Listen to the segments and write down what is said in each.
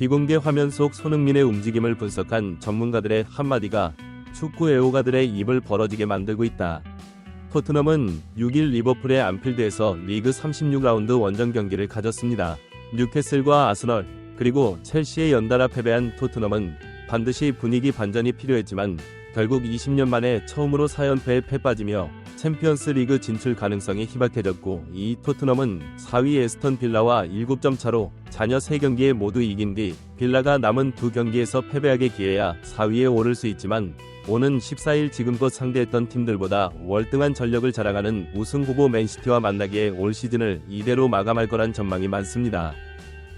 비공개 화면 속 손흥민의 움직임을 분석한 전문가들의 한마디가 축구 애호가들의 입을 벌어지게 만들고 있다. 토트넘은 6일 리버풀의 안필드에서 리그 36라운드 원정 경기를 가졌습니다. 뉴캐슬과 아스널, 그리고 첼시에 연달아 패배한 토트넘은 반드시 분위기 반전이 필요했지만 결국 20년 만에 처음으로 4연패에 패빠지며 챔피언스 리그 진출 가능성이 희박해졌고, 이 토트넘은 4위 에스턴 빌라와 7점 차로 잔여 3경기에 모두 이긴 뒤 빌라가 남은 2경기에서 패배하게 기회야 4위에 오를 수 있지만, 오는 14일 지금껏 상대했던 팀들보다 월등한 전력을 자랑하는 우승 후보 맨시티와 만나기에 올 시즌을 이대로 마감할 거란 전망이 많습니다.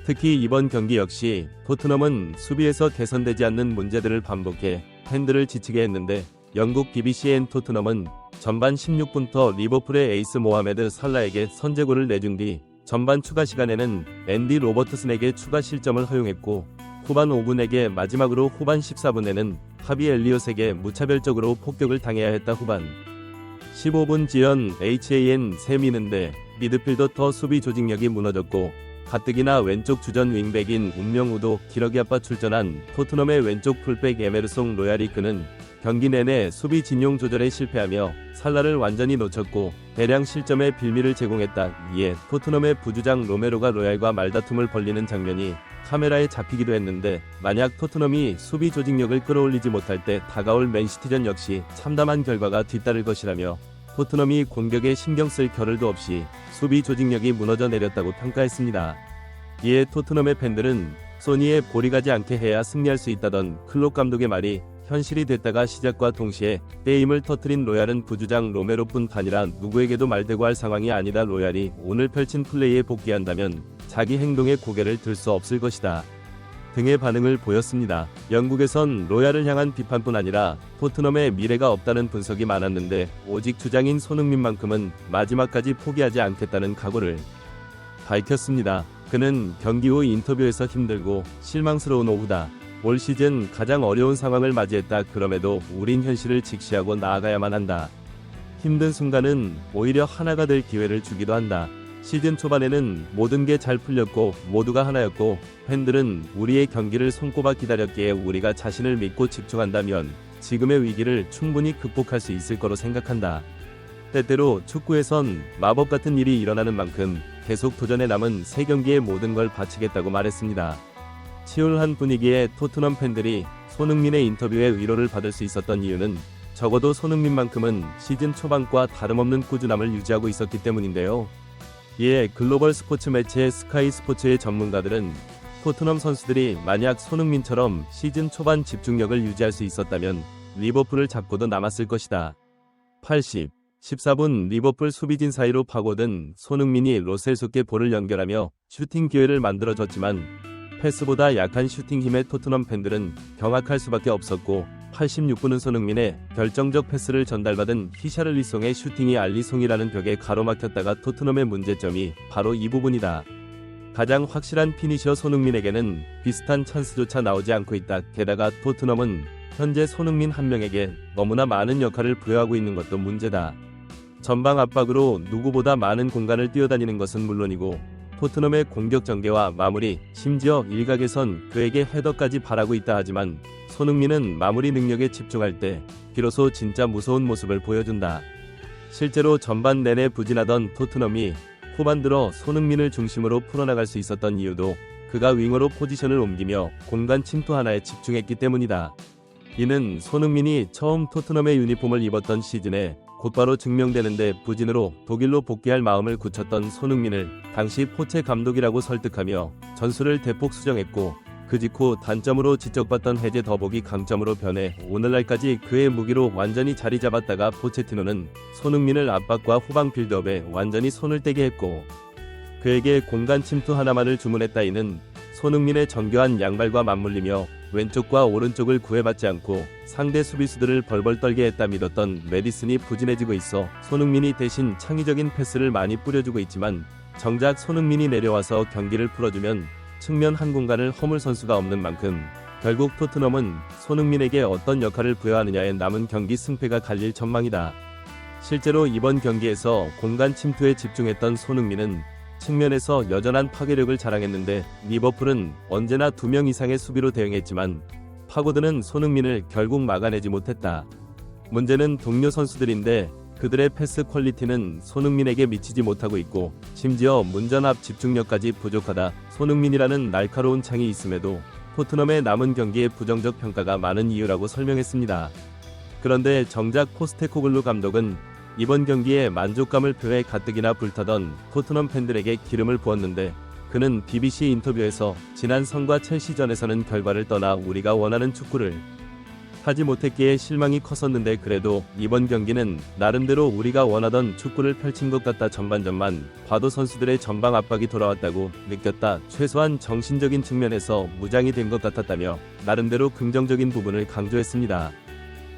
특히 이번 경기 역시 토트넘은 수비에서 개선되지 않는 문제들을 반복해 팬들을 지치게 했는데, 영국 BBCN 토트넘은 전반 16분부터 리버풀의 에이스 모하메드 살라에게 선제골을 내준 뒤 전반 추가 시간에는 앤디 로버트슨에게 추가 실점을 허용했고, 후반 5분에게 마지막으로 후반 14분에는 하비 엘리엇에게 무차별적으로 폭격을 당해야 했다. 후반 15분 지연 HAN 세미는데 미드필더 터 수비 조직력이 무너졌고, 가뜩이나 왼쪽 주전 윙백인 운명우도 기러기 아빠 출전한 토트넘의 왼쪽 풀백 에메르송 로얄이 그는 경기 내내 수비 진용 조절에 실패하며 살라를 완전히 놓쳤고 대량 실점의 빌미를 제공했다. 이에 토트넘의 부주장 로메로가 로얄과 말다툼을 벌리는 장면이 카메라에 잡히기도 했는데, 만약 토트넘이 수비 조직력을 끌어올리지 못할 때 다가올 맨시티전 역시 참담한 결과가 뒤따를 것이라며 토트넘이 공격에 신경 쓸 겨를도 없이 수비 조직력이 무너져 내렸다고 평가했습니다. 이에 토트넘의 팬들은 소니에 볼이 가지 않게 해야 승리할 수 있다던 클롭 감독의 말이 현실이 됐다가 시작과 동시에 게임을 터뜨린 로얄은 부주장 로메로뿐 아니라 누구에게도 말대고 할 상황이 아니다. 로얄이 오늘 펼친 플레이에 복귀한다면 자기 행동에 고개를 들 수 없을 것이다 등의 반응을 보였습니다. 영국에선 로얄을 향한 비판뿐 아니라 토트넘의 미래가 없다는 분석이 많았는데, 오직 주장인 손흥민만큼은 마지막까지 포기하지 않겠다는 각오를 밝혔습니다. 그는 경기 후 인터뷰에서 힘들고 실망스러운 오후다. 올 시즌 가장 어려운 상황을 맞이했다. 그럼에도 우린 현실을 직시하고 나아가야만 한다. 힘든 순간은 오히려 하나가 될 기회를 주기도 한다. 시즌 초반에는 모든 게 잘 풀렸고 모두가 하나였고 팬들은 우리의 경기를 손꼽아 기다렸기에 우리가 자신을 믿고 집중한다면 지금의 위기를 충분히 극복할 수 있을 거로 생각한다. 때때로 축구에선 마법 같은 일이 일어나는 만큼 계속 도전에 남은 3경기에 모든 걸 바치겠다고 말했습니다. 치열한 분위기에 토트넘 팬들이 손흥민의 인터뷰에 위로를 받을 수 있었던 이유는 적어도 손흥민만큼은 시즌 초반과 다름없는 꾸준함을 유지하고 있었기 때문인데요. 이에 글로벌 스포츠 매체 스카이 스포츠의 전문가들은 토트넘 선수들이 만약 손흥민처럼 시즌 초반 집중력을 유지할 수 있었다면 리버풀을 잡고도 남았을 것이다. 14분 리버풀 수비진 사이로 파고든 손흥민이 로셀소께 볼을 연결하며 슈팅 기회를 만들어줬지만 패스보다 약한 슈팅 힘에 토트넘 팬들은 경악할 수밖에 없었고, 86분은 손흥민의 결정적 패스를 전달받은 히샤를리송의 슈팅이 알리송이라는 벽에 가로막혔다가 토트넘의 문제점이 바로 이 부분이다. 가장 확실한 피니셔 손흥민에게는 비슷한 찬스조차 나오지 않고 있다. 게다가 토트넘은 현재 손흥민 한 명에게 너무나 많은 역할을 부여하고 있는 것도 문제다. 전방 압박으로 누구보다 많은 공간을 뛰어다니는 것은 물론이고 토트넘의 공격 전개와 마무리, 심지어 일각에선 그에게 헤더까지 바라고 있다 하지만 손흥민은 마무리 능력에 집중할 때 비로소 진짜 무서운 모습을 보여준다. 실제로 전반 내내 부진하던 토트넘이 후반 들어 손흥민을 중심으로 풀어나갈 수 있었던 이유도 그가 윙어로 포지션을 옮기며 공간 침투 하나에 집중했기 때문이다. 이는 손흥민이 처음 토트넘의 유니폼을 입었던 시즌에 곧바로 증명되는데, 부진으로 독일로 복귀할 마음을 굳혔던 손흥민을 당시 포체 감독이라고 설득하며 전술을 대폭 수정했고, 그 직후 단점으로 지적받던 해제 더복이 강점으로 변해 오늘날까지 그의 무기로 완전히 자리 잡았다가 포체티노는 손흥민을 압박과 후방 빌드업에 완전히 손을 떼게 했고 그에게 공간 침투 하나만을 주문했다. 이는 손흥민의 정교한 양발과 맞물리며 왼쪽과 오른쪽을 구애받지 않고 상대 수비수들을 벌벌 떨게 했다 믿었던 메디슨이 부진해지고 있어 손흥민이 대신 창의적인 패스를 많이 뿌려주고 있지만, 정작 손흥민이 내려와서 경기를 풀어주면 측면 한 공간을 허물 선수가 없는 만큼 결국 토트넘은 손흥민에게 어떤 역할을 부여하느냐에 남은 경기 승패가 갈릴 전망이다. 실제로 이번 경기에서 공간 침투에 집중했던 손흥민은 측면에서 여전한 파괴력을 자랑했는데 리버풀은 언제나 2명 이상의 수비로 대응했지만 파고드는 손흥민을 결국 막아내지 못했다. 문제는 동료 선수들인데 그들의 패스 퀄리티는 손흥민에게 미치지 못하고 있고 심지어 문전 앞 집중력까지 부족하다. 손흥민이라는 날카로운 창이 있음에도 토트넘의 남은 경기에 부정적 평가가 많은 이유라고 설명했습니다. 그런데 정작 포스테코글루 감독은 이번 경기에 만족감을 표해 가뜩이나 불타던 토트넘 팬들에게 기름을 부었는데 그는 BBC 인터뷰에서 지난 선과 첼시전에서는 결과를 떠나 우리가 원하는 축구를 하지 못했기에 실망이 컸었는데 그래도 이번 경기는 나름대로 우리가 원하던 축구를 펼친 것 같다. 전반전만 봐도 선수들의 전방 압박이 돌아왔다고 느꼈다. 최소한 정신적인 측면에서 무장이 된 것 같았다며 나름대로 긍정적인 부분을 강조했습니다.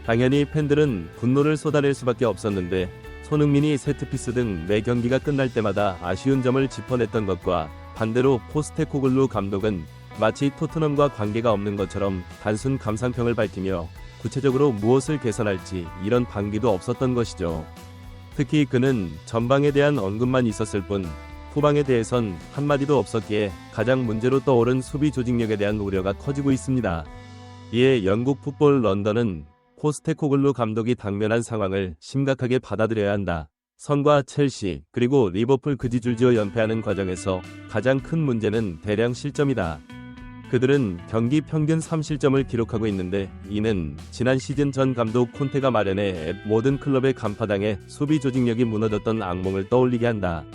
당연히 팬들은 분노를 쏟아낼 수밖에 없었는데 손흥민이 세트피스 등 매 경기가 끝날 때마다 아쉬운 점을 짚어냈던 것과 반대로 포스테코글루 감독은 마치 토트넘과 관계가 없는 것처럼 단순 감상평을 밝히며 구체적으로 무엇을 개선할지 이런 방기도 없었던 것이죠. 특히 그는 전방에 대한 언급만 있었을 뿐 후방에 대해선 한마디도 없었기에 가장 문제로 떠오른 수비 조직력에 대한 우려가 커지고 있습니다. 이에 영국 풋볼 런던은 포스테코글루 감독이 당면한 상황을 심각하게 받아들여야 한다. 선과 첼시 그리고 리버풀 그지줄지어 연패하는 과정에서 가장 큰 문제는 대량 실점이다. 그들은 경기 평균 3실점을 기록하고 있는데 이는 지난 시즌 전 감독 콘테가 마련해 모든 클럽의 간파당해 수비 조직력이 무너졌던 악몽을 떠올리게 한다.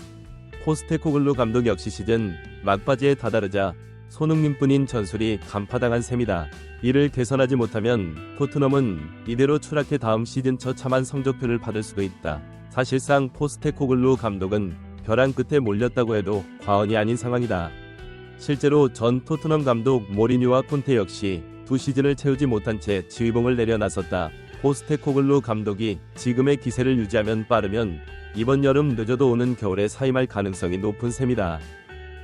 포스테코글루 감독 역시 시즌 막바지에 다다르자 손흥민뿐인 전술이 간파당한 셈이다. 이를 개선하지 못하면 토트넘은 이대로 추락해 다음 시즌 처참한 성적표를 받을 수도 있다. 사실상 포스테코글루 감독은 벼랑 끝에 몰렸다고 해도 과언이 아닌 상황이다. 실제로 전 토트넘 감독 모리뉴와 콘테 역시 두 시즌을 채우지 못한 채 지휘봉을 내려 나섰다. 포스테코글루 감독이 지금의 기세를 유지하면 빠르면 이번 여름 늦어도 오는 겨울에 사임할 가능성이 높은 셈이다.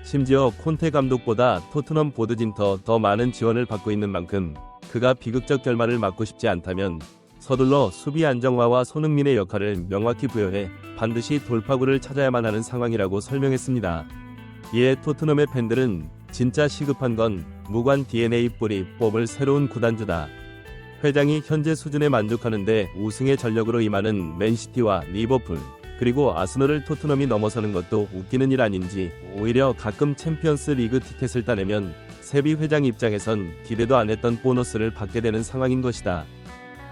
심지어 콘테 감독보다 토트넘 보드진터 더 많은 지원을 받고 있는 만큼 그가 비극적 결말을 맞고 싶지 않다면 서둘러 수비 안정화와 손흥민의 역할을 명확히 부여해 반드시 돌파구를 찾아야만 하는 상황이라고 설명했습니다. 이에 토트넘의 팬들은 진짜 시급한 건 무관 DNA 뿌리 뽑을 새로운 구단주다. 회장이 현재 수준에 만족하는데 우승의 전력으로 임하는 맨시티와 리버풀 그리고 아스널을 토트넘이 넘어서는 것도 웃기는 일 아닌지 오히려 가끔 챔피언스 리그 티켓을 따내면 세비 회장 입장에선 기대도 안 했던 보너스를 받게 되는 상황인 것이다.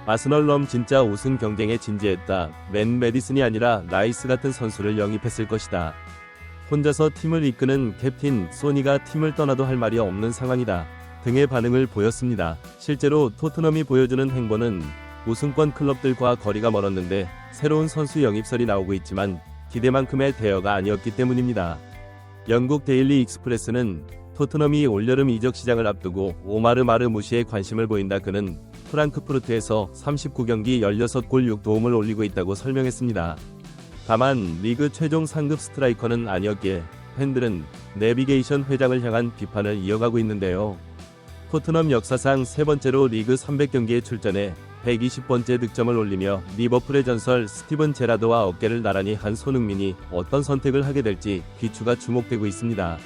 아스널럼 진짜 우승 경쟁에 진지했다. 맨 메디슨이 아니라 라이스 같은 선수를 영입했을 것이다. 혼자서 팀을 이끄는 캡틴 소니가 팀을 떠나도 할 말이 없는 상황이다. 등의 반응을 보였습니다. 실제로 토트넘이 보여주는 행보는 우승권 클럽들과 거리가 멀었는데 새로운 선수 영입설이 나오고 있지만 기대만큼의 대여가 아니었기 때문입니다. 영국 데일리 익스프레스는 토트넘이 올여름 이적 시장을 앞두고 오마르 마르무시에 관심을 보인다. 그는 프랑크푸르트에서 39경기 16골 6도움을 올리고 있다고 설명했습니다. 다만 리그 최종 상급 스트라이커는 아니었기에 팬들은 내비게이션 회장을 향한 비판을 이어가고 있는데요. 토트넘 역사상 세 번째로 리그 300경기에 출전해 120번째 득점을 올리며 리버풀의 전설 스티븐 제라드와 어깨를 나란히 한 손흥민이 어떤 선택을 하게 될지 귀추가 주목되고 있습니다.